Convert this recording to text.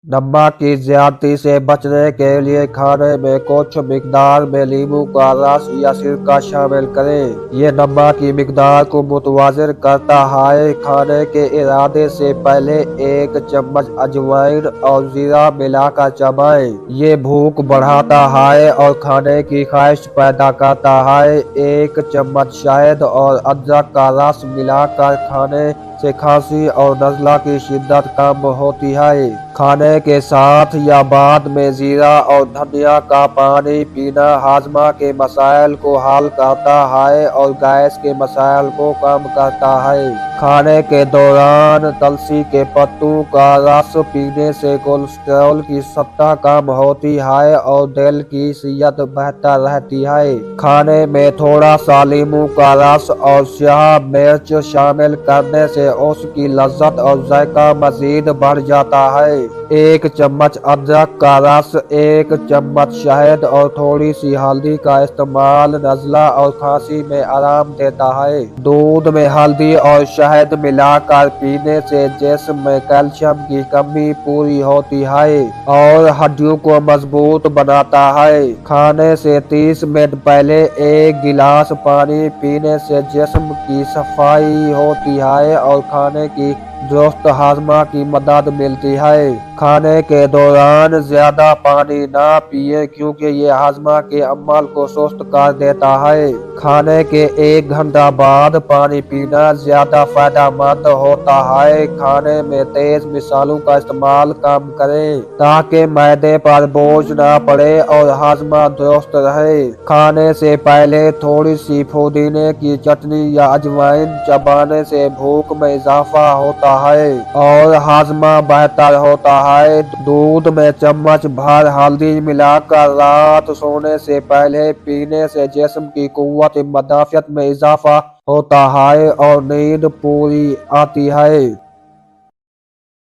नमक की ज्यादती से बचने के लिए खाने में कुछ मिकदार में नींबू का रस या सिरका शामिल करें। ये नमक की मिकदार को मुतवाज़िन करता है। खाने के इरादे से पहले 1 चम्मच अजवाइन और जीरा मिलाकर चबाएं। ये भूख बढ़ाता है और खाने की ख्वाहिश पैदा करता है। 1 चम्मच शहद और अदरक का रस मिलाकर खाने से खांसी और नज़ला की शिद्दत कम होती है। खाने के साथ या बाद में जीरा और धनिया का पानी पीना हाजमा के मसाइल को हल करता है और गैस के मसाइल को कम करता है। खाने के दौरान तुलसी के पत्तों का रस पीने से कोलेस्ट्रॉल की सतह कम होती है और दिल की सेहत बेहतर रहती है। खाने में थोड़ा सा नींबू का रस और स्याह मिर्च शामिल करने से उसकी लज्जत और जायका मजीद बढ़ जाता है। 1 चम्मच अदरक का रस, 1 चम्मच शहद और थोड़ी सी हल्दी का इस्तेमाल नज़ला और खांसी में आराम देता है। दूध में हल्दी और शहद मिलाकर पीने से जिस्म में कैल्शियम की कमी पूरी होती है और हड्डियों को मजबूत बनाता है। खाने से 30 मिनट पहले 1 गिलास पानी पीने से जिस्म की सफाई होती है और खाने की दुरुस्त हाजमा की मदद मिलती है। खाने के दौरान ज्यादा पानी ना पिए क्योंकि ये हाजमा के अमल को सुस्त कर देता है। खाने के 1 घंटा बाद पानी पीना ज्यादा फायदेमंद होता है। खाने में तेज मिसालों का इस्तेमाल कम करें ताकि मैदे पर बोझ ना पड़े और हाजमा दुरुस्त रहे। खाने से पहले थोड़ी सी पुदीने की चटनी या अजवाइन चबाने से भूख में इजाफा होता है और हाजमा बेहतर होता है। दूध में चम्मच भर हल्दी मिलाकर रात सोने से पहले पीने से जिस्म की कुव्वत मुदाफ़ियत में इजाफा होता है और नींद पूरी आती है।